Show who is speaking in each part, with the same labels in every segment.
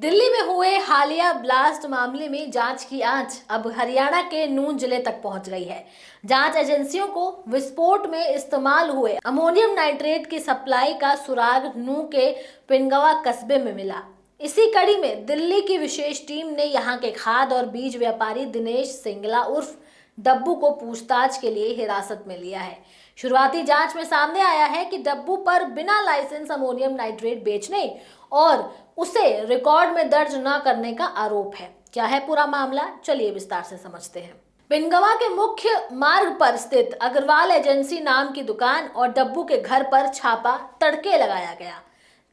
Speaker 1: दिल्ली में हुए हालिया ब्लास्ट मामले में जांच की आंच अब हरियाणा के नूंह जिले तक पहुंच गई है। जांच एजेंसियों को विस्फोट में इस्तेमाल हुए अमोनियम नाइट्रेट की सप्लाई का सुराग नूंह के पिनगवा कस्बे में मिला। इसी कड़ी में दिल्ली की विशेष टीम ने यहां के खाद और बीज व्यापारी दिनेश सिंगला उर्फ डब्बू को पूछताछ के लिए हिरासत में लिया है। शुरुआती जांच में सामने आया है कि डब्बू पर बिना लाइसेंस अमोनियम नाइट्रेट बेचने और उसे रिकॉर्ड में दर्ज न करने का आरोप है। क्या है पूरा मामला, चलिए विस्तार से समझते हैं। पिनगवा के मुख्य मार्ग पर स्थित अग्रवाल एजेंसी नाम की दुकान और डब्बू के घर पर छापा तड़के लगाया गया।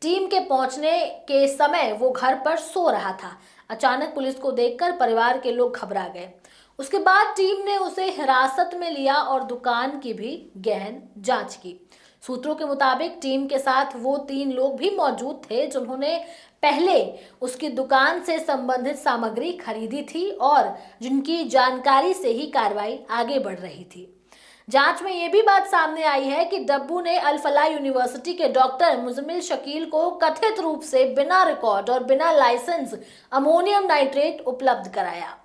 Speaker 1: टीम के पहुंचने के समय वो घर पर सो रहा था। अचानक पुलिस को देखकर परिवार के लोग घबरा गए। उसके बाद टीम ने उसे हिरासत में लिया और दुकान की भी गहन जांच की। सूत्रों के मुताबिक टीम के साथ वो 3 लोग भी मौजूद थे जिन्होंने पहले उसकी दुकान से संबंधित सामग्री खरीदी थी और जिनकी जानकारी से ही कार्रवाई आगे बढ़ रही थी। जांच में यह भी बात सामने आई है कि डब्बू ने अल फलाह यूनिवर्सिटी के डॉक्टर मुजम्मिल शकील को कथित रूप से बिना रिकॉर्ड और बिना लाइसेंस अमोनियम नाइट्रेट उपलब्ध कराया।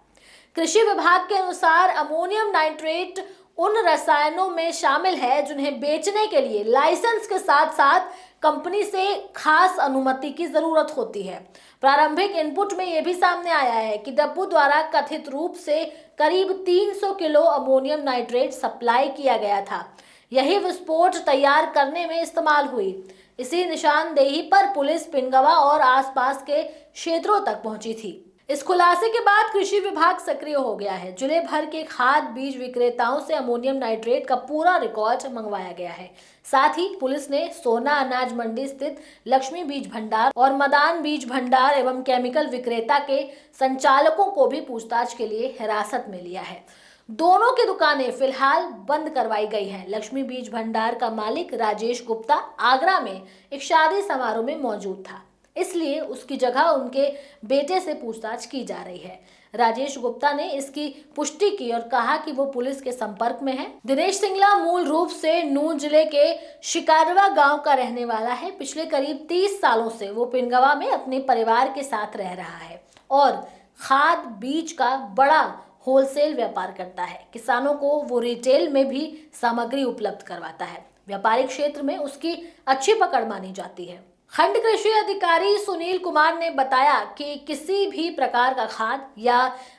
Speaker 1: कृषि विभाग के अनुसार अमोनियम नाइट्रेट उन रसायनों में शामिल है जिन्हें बेचने के लिए लाइसेंस के साथ साथ कंपनी से खास अनुमति की जरूरत होती है। प्रारंभिक इनपुट में यह भी सामने आया है कि डब्बू द्वारा कथित रूप से करीब 300 किलो अमोनियम नाइट्रेट सप्लाई किया गया था। यही विस्फोट तैयार करने में इस्तेमाल हुई। इसी निशानदेही पर पुलिस पिनगवा और आसपास के क्षेत्रों तक पहुंची थी। इस खुलासे के बाद कृषि विभाग सक्रिय हो गया है। जिले भर के खाद बीज विक्रेताओं से अमोनियम नाइट्रेट का पूरा रिकॉर्ड मंगवाया गया है। साथ ही पुलिस ने सोना अनाज मंडी स्थित लक्ष्मी बीज भंडार और मदान बीज भंडार एवं केमिकल विक्रेता के संचालकों को भी पूछताछ के लिए हिरासत में लिया है। दोनों की दुकानें फिलहाल बंद करवाई गई हैं। लक्ष्मी बीज भंडार का मालिक राजेश गुप्ता आगरा में एक शादी समारोह में मौजूद था, इसलिए उसकी जगह उनके बेटे से पूछताछ की जा रही है। राजेश गुप्ता ने इसकी पुष्टि की और कहा कि वो पुलिस के संपर्क में है। दिनेश सिंगला मूल रूप से नूंह जिले के शिकारवा गांव का रहने वाला है। पिछले करीब 30 सालों से वो पिनगवा में अपने परिवार के साथ रह रहा है और खाद बीज का बड़ा होलसेल व्यापार करता है। किसानों को वो रिटेल में भी सामग्री उपलब्ध करवाता है। व्यापारिक क्षेत्र में उसकी अच्छी पकड़ मानी जाती है। खंड कृषि अधिकारी सुनील कुमार ने बताया कि किसी भी प्रकार का खाद या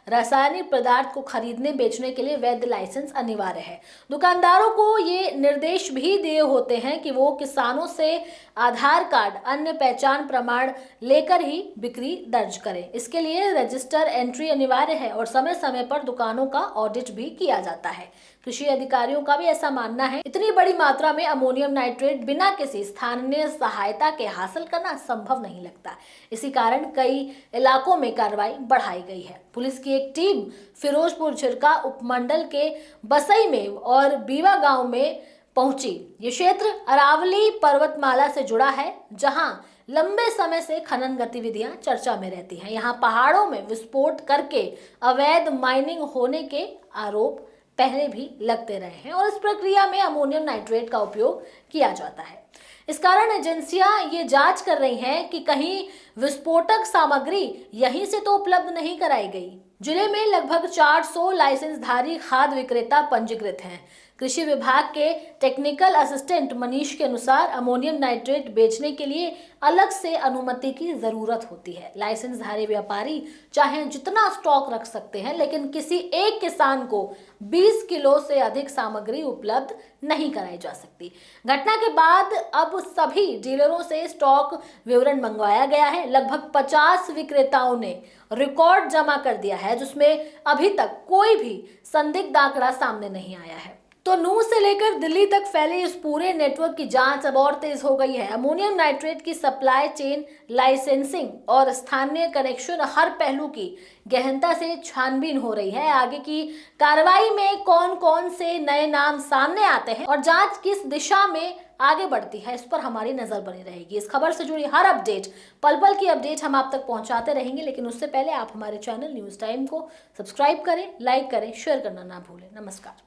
Speaker 1: रासायनिक पदार्थ को खरीदने बेचने के लिए वैध लाइसेंस अनिवार्य है। दुकानदारों को ये निर्देश भी दिए होते हैं कि वो किसानों से आधार कार्ड अन्य पहचान प्रमाण लेकर ही बिक्री दर्ज करें। इसके लिए रजिस्टर एंट्री अनिवार्य है और समय समय पर दुकानों का ऑडिट भी किया जाता है। कृषि अधिकारियों का भी ऐसा मानना है। इतनी बड़ी मात्रा में अमोनियम नाइट्रेट बिना किसी स्थानीय सहायता के हासिल करना संभव नहीं लगता। इसी कारण कई इलाकों में कार्रवाई बढ़ाई गई है। पुलिस की एक टीम फिरोजपुर झिरका उपमंडल के बसई में और बीवा गांव में पहुंची। ये क्षेत्र अरावली पर्वतमाला से जुड़ा है, जहां लंबे समय से खनन गतिविधियां चर्चा में रहती हैं। यहाँ पहाड़ों में विस्फोट करके अवैध माइनिंग होने के आरोप पहले भी लगते रहे हैं और इस प्रक्रिया में अमोनियम नाइट्रेट का उपयोग किया जाता है। इस कारण एजेंसियां ये जांच कर रही हैं कि कहीं विस्फोटक सामग्री यहीं से तो उपलब्ध नहीं कराई गई। जिले में लगभग 400 लाइसेंसधारी खाद विक्रेता पंजीकृत हैं। कृषि विभाग के टेक्निकल असिस्टेंट मनीष के अनुसार अमोनियम नाइट्रेट बेचने के लिए अलग से अनुमति की जरूरत होती है। लाइसेंसधारी व्यापारी चाहे जितना स्टॉक रख सकते हैं, लेकिन किसी एक किसान को 20 किलो से अधिक सामग्री उपलब्ध नहीं कराई जा सकती। घटना के बाद अब सभी डीलरों से स्टॉक विवरण मंगवाया गया है। लगभग 50 विक्रेताओं ने रिकॉर्ड जमा कर दिया है, जिसमें अभी तक कोई भी संदिग्ध आंकड़ा सामने नहीं आया है। तो नूंह से लेकर दिल्ली तक फैले इस पूरे नेटवर्क की जांच अब और तेज हो गई है। अमोनियम नाइट्रेट की सप्लाई चेन, लाइसेंसिंग और स्थानीय कनेक्शन, हर पहलू की गहनता से छानबीन हो रही है। आगे की कार्रवाई में कौन कौन से नए नाम सामने आते हैं और जांच किस दिशा में आगे बढ़ती है, इस पर हमारी नजर बनी रहेगी। इस खबर से जुड़ी हर अपडेट, पल पल की अपडेट हम आप तक पहुंचाते रहेंगे, लेकिन उससे पहले आप हमारे चैनल न्यूज टाइम को सब्सक्राइब करें, लाइक करें, शेयर करना ना भूलें। नमस्कार।